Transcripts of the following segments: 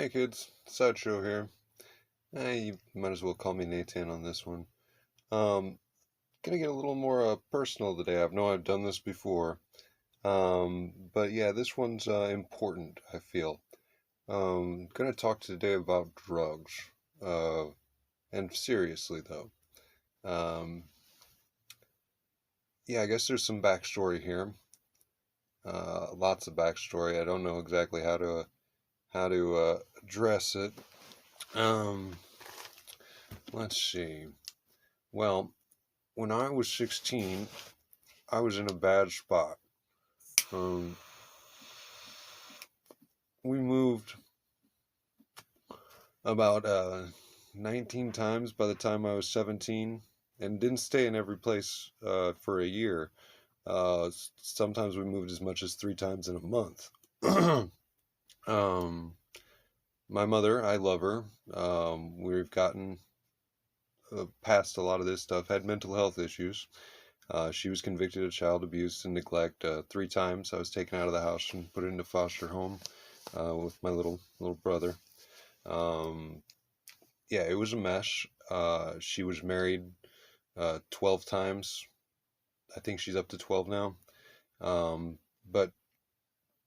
Hey kids, Sideshow here. You might as well call me Nathan on this one. Um, Gonna get a little more personal today. I know I've done this before. But yeah, this one's important, I feel. Gonna talk today about drugs. Uh, and seriously though. Um, yeah, I guess there's some backstory here. Lots of backstory. I don't know exactly how to address it. Um, let's see. Well, when I was 16, I was in a bad spot. Um, we moved about 19 times by the time I was 17 and didn't stay in every place for a year. Sometimes we moved as much as 3 times in a month. um, my mother, I love her. We've gotten past a lot of this stuff, had mental health issues. She was convicted of child abuse and neglect 3 times. I was taken out of the house and put into foster home with my little brother. Um, yeah, it was a mess. She was married 12 times. I think she's up to 12 now. But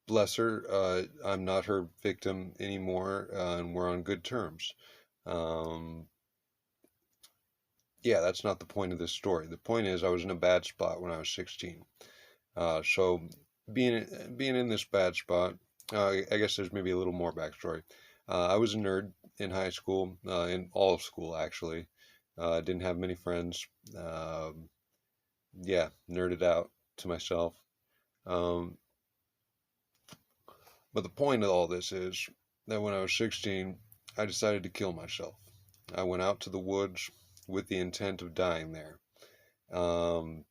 bless her, I'm not her victim anymore, and we're on good terms. Um, yeah, that's not the point of this story. The point is, I was in a bad spot when I was 16. So being in this bad spot, I guess there's maybe a little more backstory. I was a nerd in high school, in all of school actually. Didn't have many friends. Yeah, nerded out to myself. Um, but the point of all this is that when I was 16, I decided to kill myself. I went out to the woods with the intent of dying there. Um,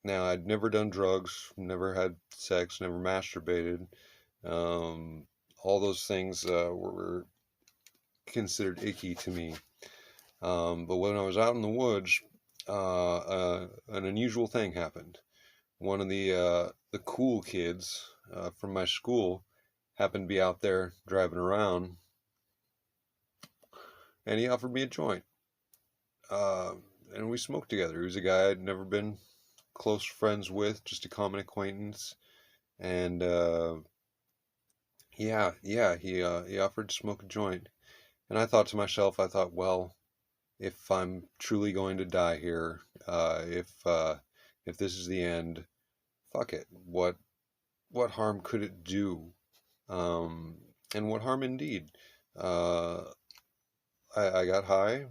Now, I'd never done drugs, never had sex, never masturbated. Um, all those things were considered icky to me. But when I was out in the woods, an unusual thing happened. One of the cool kids from my school happened to be out there driving around, and he offered me a joint. Uh, and we smoked together. He was a guy I'd never been close friends with, just a common acquaintance. And yeah, he offered to smoke a joint, and I thought to myself, well, if I'm truly going to die here, if this is the end, fuck it. What harm could it do? Um, and what harm indeed? Uh, I got high,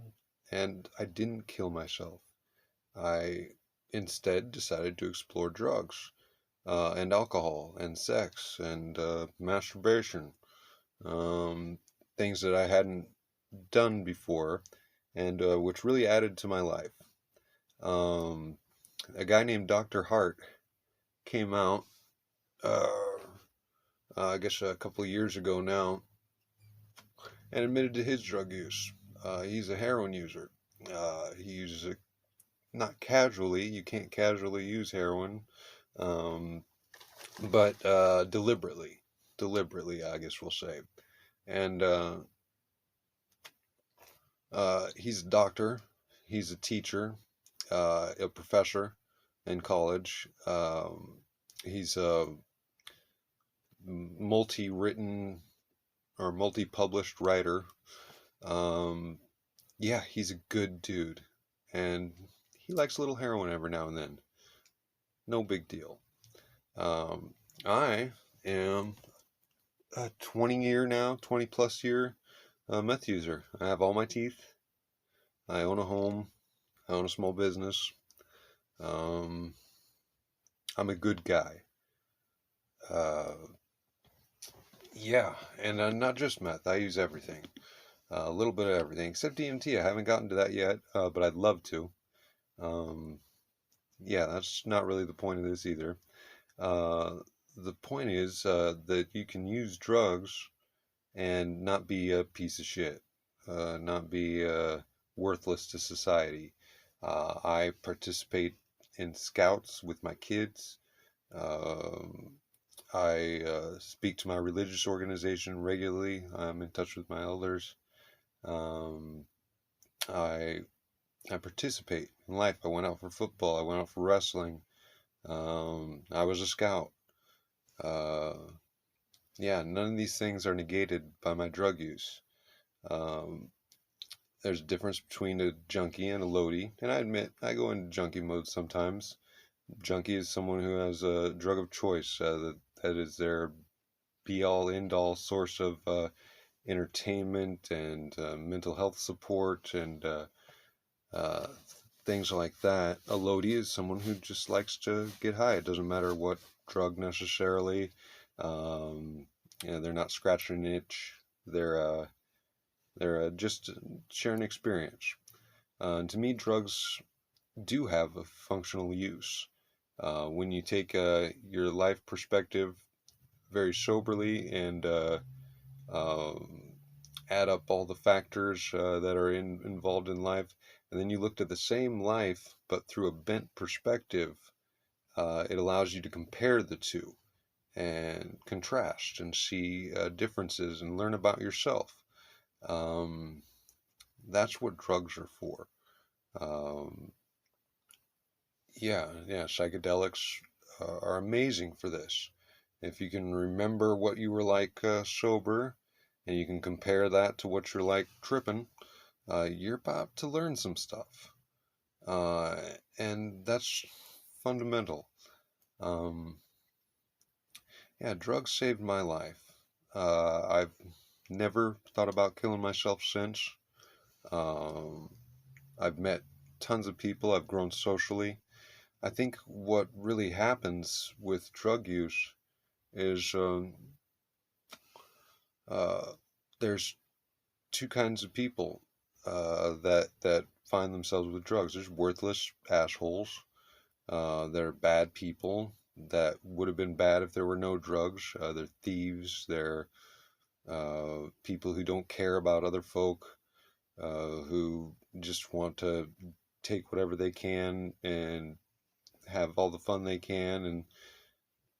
and I didn't kill myself. I instead decided to explore drugs, and alcohol, and sex, and masturbation. Um, Things that I hadn't done before, and which really added to my life. Um, a guy named Dr. Hart came out, uh, I guess a couple of years ago now, and admitted to his drug use. He's a heroin user. He uses it not casually. You can't casually use heroin, um, but deliberately. Deliberately, I guess we'll say. And he's a doctor. He's a teacher, a professor in college. He's a multi-written or multi-published writer. Um, yeah, he's a good dude, and he likes a little heroin every now and then. No big deal. I am a 20 plus year meth user. I have all my teeth. I own a home. I own a small business. Um, I'm a good guy. Uh, yeah, and not just meth. I use everything. A little bit of everything, except DMT. I haven't gotten to that yet, but I'd love to. Um, yeah, that's not really the point of this either. Uh, the point is that you can use drugs and not be a piece of shit, not be worthless to society. I participate in scouts with my kids. Um, I speak to my religious organization regularly. I'm in touch with my elders. Um, I I participate in life. I went out for football. I went out for wrestling. I was a scout. Uh, yeah, none of these things are negated by my drug use. Um, there's a difference between a junkie and a loadie, and I admit I go into junkie mode sometimes. Junkie is someone who has a drug of choice, that is their be all end all source of entertainment and mental health support and uh, things like that. A loadie is someone who just likes to get high. It doesn't matter what drug necessarily. Um, they're not scratching an itch. They're just sharing experience. And to me, drugs do have a functional use. When you take your life perspective very soberly and um, add up all the factors that are involved in life, and then you looked at the same life but through a bent perspective, it allows you to compare the two and contrast and see differences and learn about yourself. Um, that's what drugs are for. Um, yeah, psychedelics are amazing for this. If you can remember what you were like sober, and you can compare that to what you're like tripping, you're about to learn some stuff. Uh, and that's fundamental. Um, yeah, drugs saved my life. I've never thought about killing myself since. Um, I've met tons of people, I've grown socially. I think what really happens with drug use is uh, there's two kinds of people that find themselves with drugs. There's worthless assholes. They're bad people that would have been bad if there were no drugs. They're thieves. They're people who don't care about other folk, who just want to take whatever they can and have all the fun they can and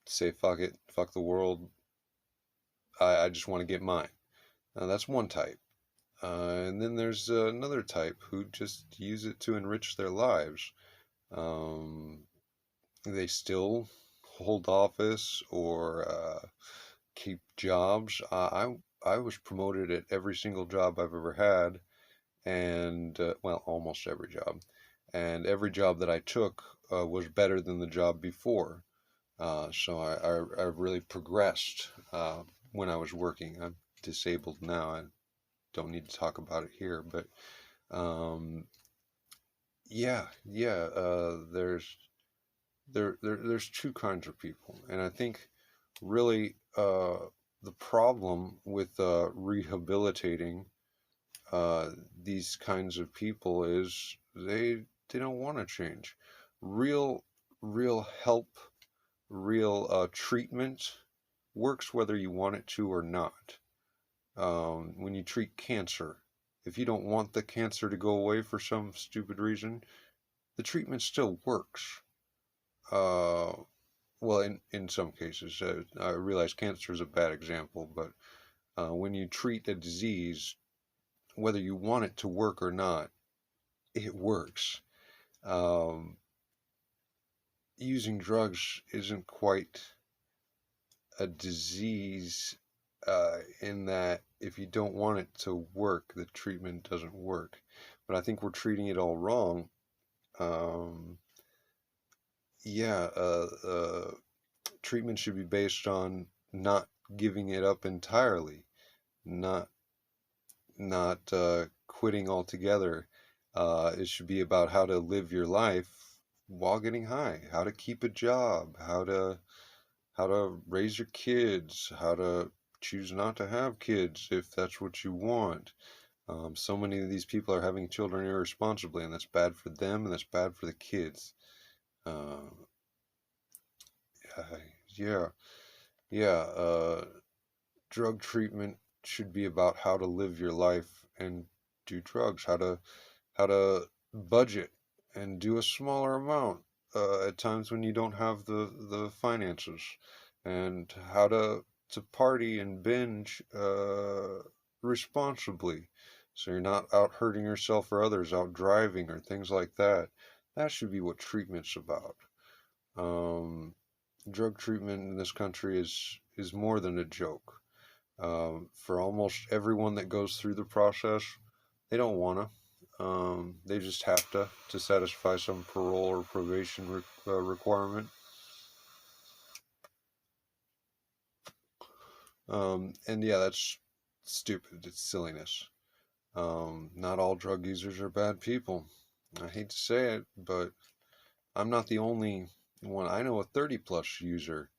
say fuck it, fuck the world. I just want to get mine. That's one type. And then there's another type who just use it to enrich their lives. Um, they still hold office or keep jobs. I was promoted at every single job I've ever had, and well, almost every job. And every job that I took was better than the job before. So I really progressed when I was working. I'm disabled now. I don't need to talk about it here, but um, yeah. There's two kinds of people, and I think really the problem with rehabilitating these kinds of people is they don't want to change. Real real help, real treatment works whether you want it to or not. When you treat cancer, if you don't want the cancer to go away for some stupid reason, the treatment still works. Uh, well, in some cases, I realize cancer is a bad example, but when you treat a disease, whether you want it to work or not, it works. Um, using drugs isn't quite a disease in that if you don't want it to work, the treatment doesn't work. But I think we're treating it all wrong. Um, yeah, treatment should be based on not giving it up entirely, not not quitting altogether. It should be about how to live your life while getting high, how to keep a job, how to raise your kids, how to choose not to have kids if that's what you want. So many of these people are having children irresponsibly, and that's bad for them, and that's bad for the kids. Uh, yeah, yeah. Drug treatment should be about how to live your life and do drugs, how to budget and do a smaller amount at times when you don't have the finances. and how to party and binge responsibly. So you're not out hurting yourself or others, out driving or things like that. That should be what treatment's about. Um, Drug treatment in this country is more than a joke. For almost everyone that goes through the process, they don't want to. They just have to satisfy some parole or probation requirement. And yeah, that's stupid. It's silliness. Not all drug users are bad people. I hate to say it, but I'm not the only one. I know a 30 plus user,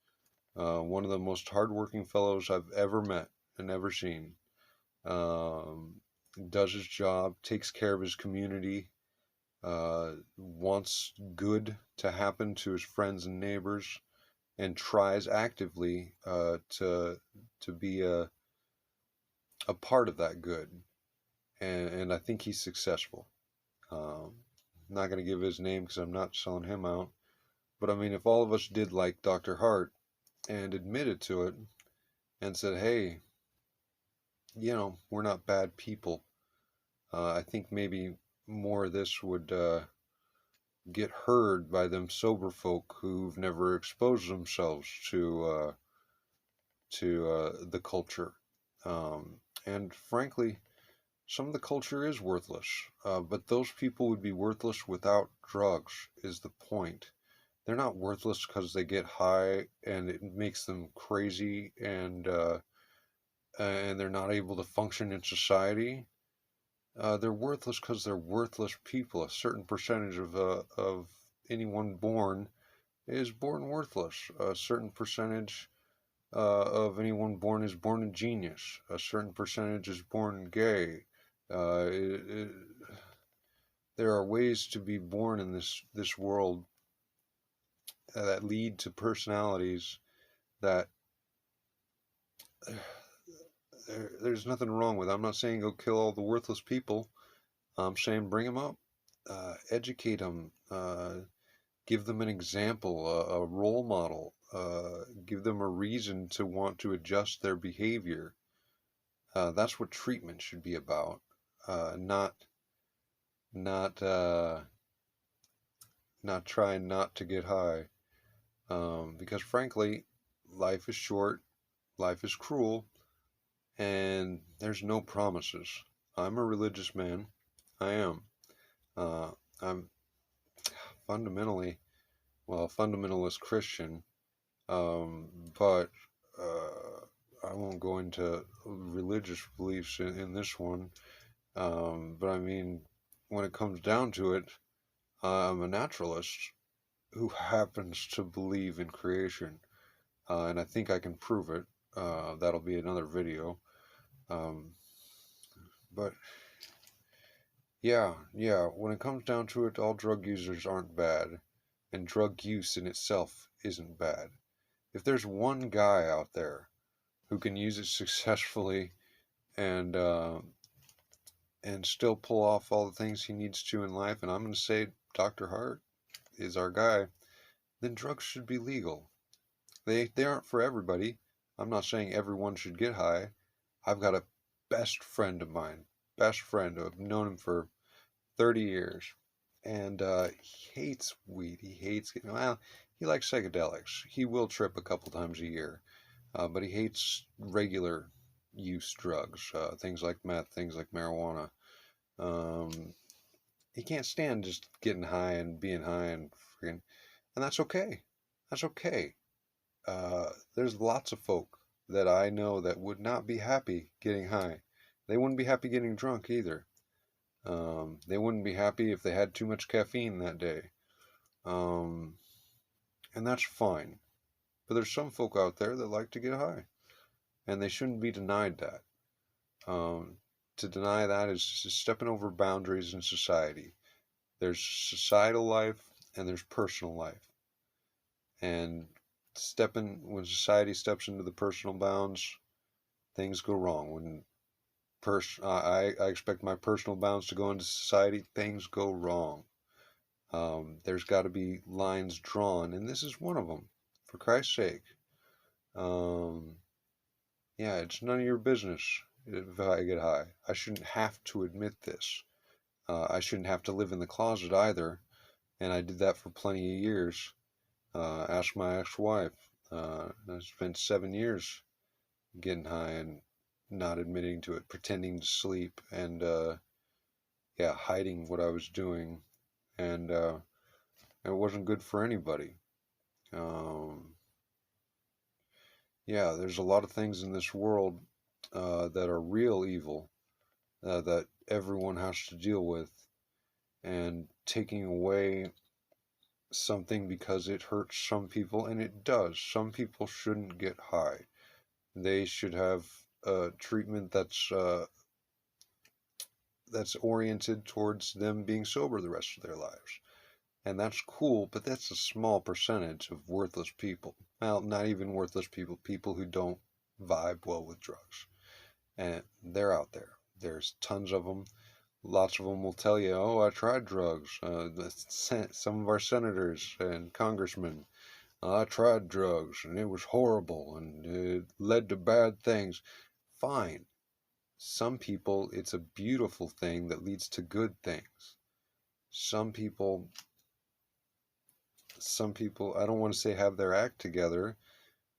one of the most hardworking fellows I've ever met and ever seen. Um, does his job, takes care of his community, wants good to happen to his friends and neighbors, and tries actively to be a part of that good. And I think he's successful. Um, I'm not going to give his name because I'm not selling him out. But I mean, if all of us did like Dr. Hart and admitted to it and said, hey, we're not bad people, I think maybe more of this would get heard by them sober folk who've never exposed themselves to the culture. And frankly, some of the culture is worthless, but those people would be worthless without drugs, is the point. They're not worthless because they get high and it makes them crazy and they're not able to function in society. They're worthless because they're worthless people. A certain percentage of anyone born is born worthless. A certain percentage of anyone born is born a genius. A certain percentage is born gay. Uh, it, it, there are ways to be born in this world that lead to personalities that there's nothing wrong with. I'm not saying go kill all the worthless people. I'm saying bring them up, educate them, give them an example, a role model, give them a reason to want to adjust their behavior. That's what treatment should be about, not not trying not to get high. Because frankly, life is short, life is cruel, and there's no promises. I'm a religious man. I am. I'm fundamentally, well, a fundamentalist Christian, but I won't go into religious beliefs in this one. But I mean, when it comes down to it, I'm a naturalist who happens to believe in creation, and I think I can prove it. That'll be another video. Um, but yeah, when it comes down to it, all drug users aren't bad, and drug use in itself isn't bad. If there's one guy out there who can use it successfully and and still pull off all the things he needs to in life, and I'm going to say Dr. Hart is our guy, then drugs should be legal. They aren't for everybody. I'm not saying everyone should get high. I've got a best friend of mine, best friend. I've known him for 30 years, and he hates weed. He hates getting, well, he likes psychedelics. He will trip a couple times a year, but he hates regular use drugs, things like meth, things like marijuana. Um, he can't stand just getting high and being high and freaking, and that's okay. That's okay. There's lots of folk that I know that would not be happy getting high. They wouldn't be happy getting drunk either. They wouldn't be happy if they had too much caffeine that day. Um, and that's fine. But there's some folk out there that like to get high, and they shouldn't be denied that. To deny that is stepping over boundaries in society. There's societal life and there's personal life. And when society steps into the personal bounds, things go wrong. When I expect my personal bounds to go into society, things go wrong. There's got to be lines drawn, and this is one of them. For Christ's sake, Um, yeah, it's none of your business if I get high. I shouldn't have to admit this. I shouldn't have to live in the closet either, and I did that for plenty of years. Ask my ex-wife. I spent 7 years getting high and not admitting to it, pretending to sleep, and yeah, hiding what I was doing, and it wasn't good for anybody. Um, yeah, there's a lot of things in this world that are real evil that everyone has to deal with, and taking away something because it hurts some people, and it does. Some people shouldn't get high. They should have treatment that's oriented towards them being sober the rest of their lives. And that's cool, but that's a small percentage of worthless people. Well, not even worthless people, people who don't vibe well with drugs. And they're out there. There's tons of them. Lots of them will tell you, oh, I tried drugs. Some of our senators and congressmen, I tried drugs and it was horrible and it led to bad things. Fine. Some people, it's a beautiful thing that leads to good things. Some people, I don't want to say have their act together,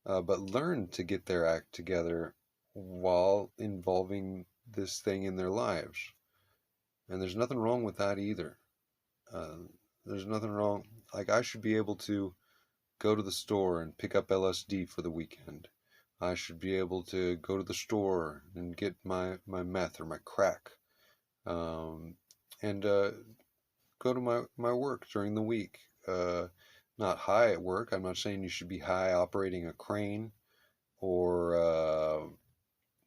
but learn to get their act together while involving this thing in their lives. And there's nothing wrong with that either. Uh, there's nothing wrong. Like, I should be able to go to the store and pick up LSD for the weekend. I should be able to go to the store and get my meth or my crack. Um, and go to my work during the week. Not high at work. I'm not saying you should be high operating a crane or,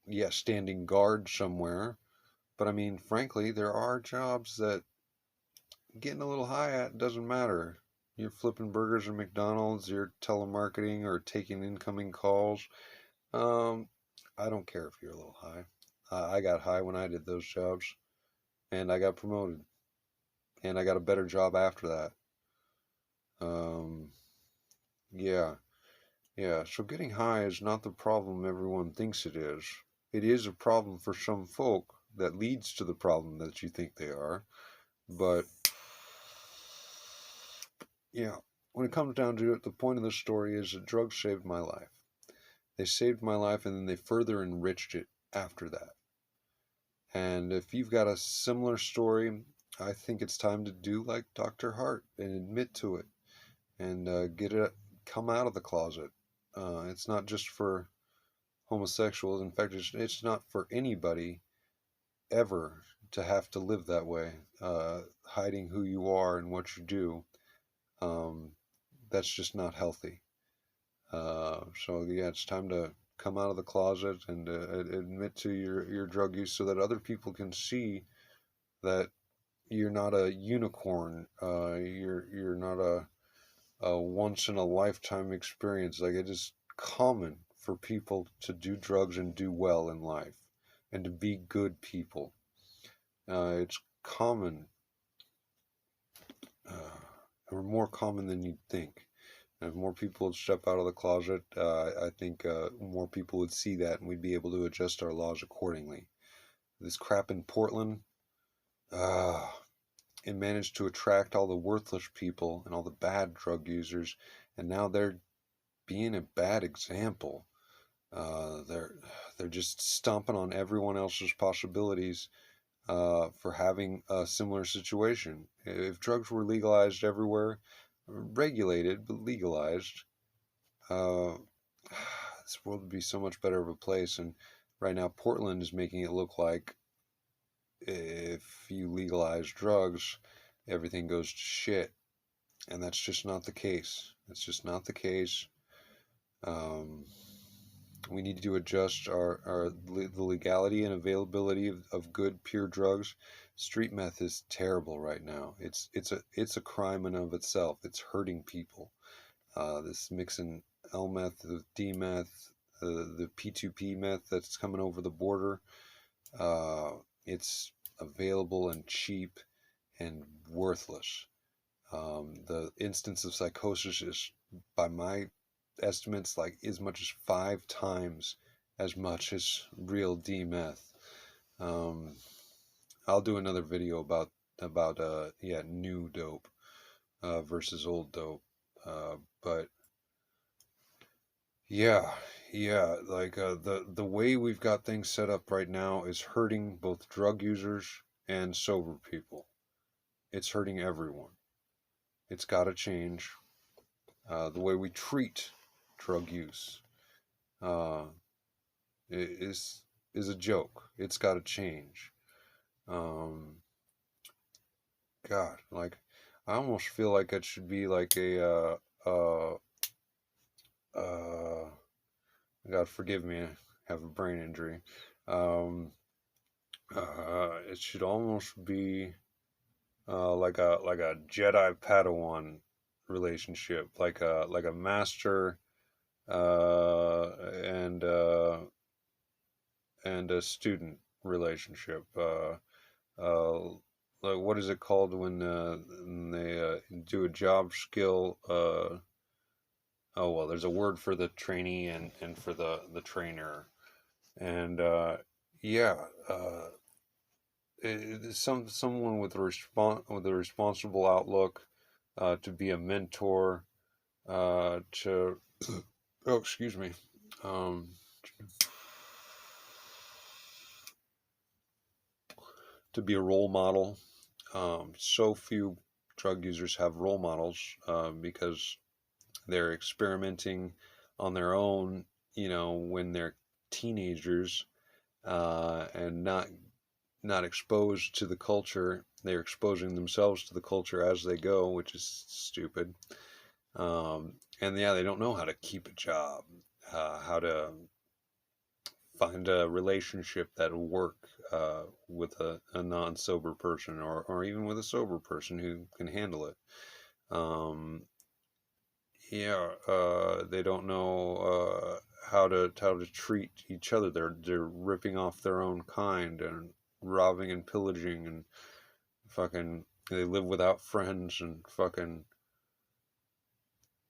yeah, standing guard somewhere. But I mean, frankly, there are jobs that getting a little high at doesn't matter. You're flipping burgers at McDonald's, you're telemarketing or taking incoming calls. Um, I don't care if you're a little high. I got high when I did those jobs, and I got promoted, and I got a better job after that. Um, yeah, yeah. So getting high is not the problem everyone thinks it is. It is a problem for some folk that leads to the problem that you think they are. But yeah, when it comes down to it, the point of the story is that drugs saved my life. They saved my life and then they further enriched it after that. And if you've got a similar story, I think it's time to do like Dr. Hart and admit to it and come out of the closet. It's not just for homosexuals. In fact, it's not for anybody ever to have to live that way, hiding who you are and what you do. Um, that's just not healthy. So yeah, it's time to come out of the closet and admit to your drug use so that other people can see that you're not a unicorn. You're not a once in a lifetime experience. Like, it is common for people to do drugs and do well in life and to be good people. It's common, or more common than you'd think. And if more people would step out of the closet, I think more people would see that and we'd be able to adjust our laws accordingly. This crap in Portland, uh, it managed to attract all the worthless people and all the bad drug users, and now they're being a bad example. They're just stomping on everyone else's possibilities for having a similar situation. If drugs were legalized everywhere, regulated but legalized, uh, this world would be so much better of a place. And right now, Portland is making it look like if you legalize drugs, everything goes to shit. And that's just not the case. That's just not the case. Um, we need to adjust the legality and availability of good pure drugs. Street meth is terrible right now. It's a crime in of itself. It's hurting people. This mixing L meth with D meth, the P2P meth that's coming over the border. It's available and cheap and worthless. The instance of psychosis is, by my estimates like as much as 5 times as much as real D meth. Um, I'll do another video about yeah, new dope versus old dope. But yeah, yeah, like the way we've got things set up right now is hurting both drug users and sober people. It's hurting everyone. It's got to change. The way we treat drug use uh, is is a joke. It's got to change. Um, God, like I almost feel like it should be like a uh, God forgive me, I have a brain injury. Um, it should almost be like a Jedi Padawan relationship, like a master uh, and uh, and a student relationship. Uh, like what is it called when they do a job skill? Oh well, there's a word for the trainee and for the trainer, and yeah, someone with a responsible outlook, to be a mentor, to oh excuse me, um, to be a role model. So few drug users have role models because they're experimenting on their own, you know, when they're teenagers and not exposed to the culture. They're exposing themselves to the culture as they go, which is stupid. And yeah, they don't know how to keep a job, how to find a relationship that'll work with a non-sober person or even with a sober person who can handle it. Um, yeah, they don't know how to treat each other. They're ripping off their own kind and robbing and pillaging and fucking. They live without friends and fucking.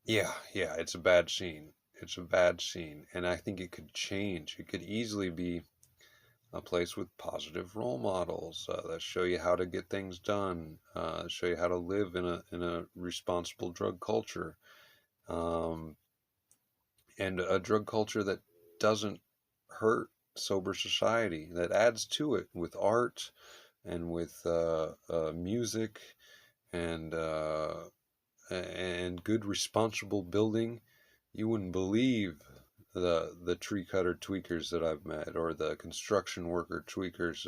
Yeah, yeah, it's a bad scene. It's a bad scene, and I think it could change. It could easily be a place with positive role models that show you how to get things done, show you how to live in a responsible drug culture. Um, and a drug culture that doesn't hurt sober society, that adds to it with art and with music and good responsible building. You wouldn't believe the tree cutter tweakers that I've met, or the construction worker tweakers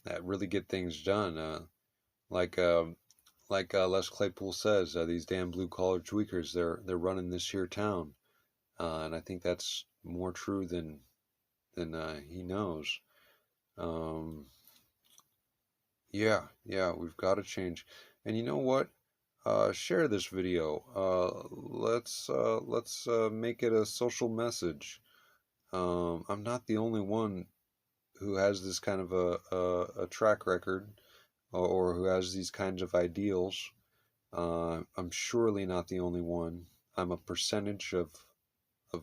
that really get things done. Like Les Claypool says, these damn blue collar tweakers, they're running this here town. And I think that's more true than he knows. Um, yeah, yeah, we've got to change. And you know what? Share this video. Let's make it a social message. I'm not the only one who has this kind of a track record, or who has these kinds of ideals. I'm surely not the only one. I'm a percentage of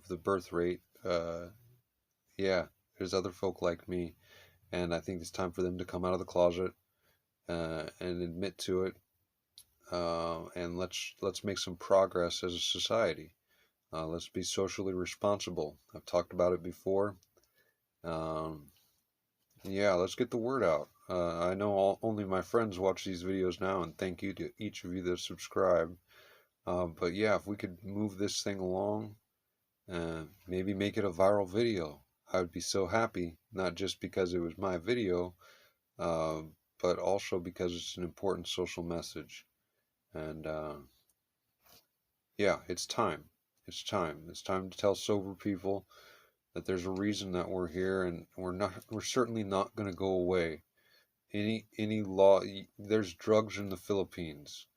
the birth rate. Yeah, there's other folk like me, and I think it's time for them to come out of the closet and admit to it. And let's make some progress as a society. Let's be socially responsible. I've talked about it before. Um, yeah, let's get the word out. I know only my friends watch these videos now, and thank you to each of you that subscribe. But yeah, if we could move this thing along, maybe make it a viral video, I would be so happy, not just because it was my video, uh, but also because it's an important social message. And yeah, it's time. It's time. It's time to tell sober people that there's a reason that we're here, and we're certainly not going to go away. Any law, there's drugs in the Philippines.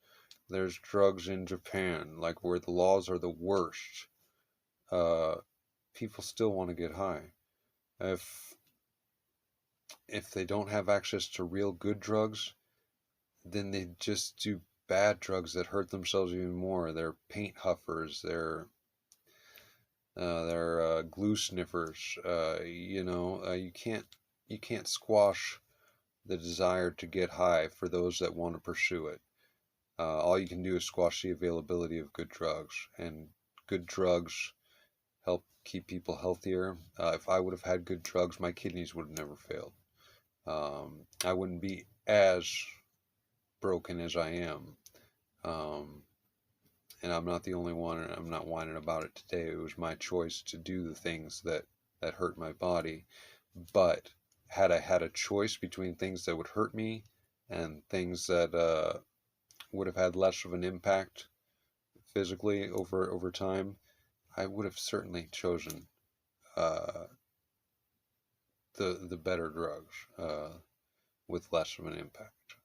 There's drugs in Japan, like where the laws are the worst. Uh, People still want to get high. If they don't have access to real good drugs, then they just do bad drugs that hurt themselves even more. They're paint huffers. They're glue sniffers. You can't squash the desire to get high for those that want to pursue it. All you can do is squash the availability of good drugs, and good drugs help keep people healthier. If I would have had good drugs, my kidneys would have never failed. I wouldn't be as broken as I am. Um, and I'm not the only one, and I'm not whining about it today. It was my choice to do the things that hurt my body. But had I had a choice between things that would hurt me and things that would have had less of an impact physically over time, I would have certainly chosen uh, the better drugs with less of an impact.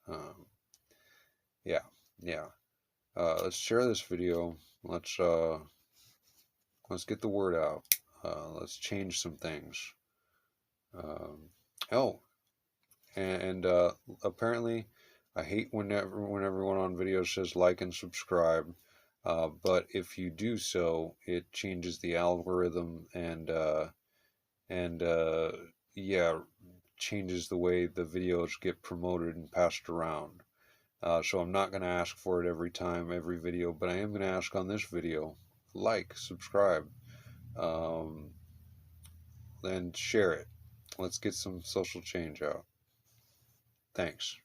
Yeah, yeah. Let's share this video. Let's get the word out. Let's change some things. Um, oh, and apparently, I hate when everyone on video says like and subscribe. But if you do so, it changes the algorithm and yeah, changes the way the videos get promoted and passed around. So I'm not going to ask for it every time, every video, but I am going to ask on this video, like, subscribe, um, and share it. Let's get some social change out. Thanks.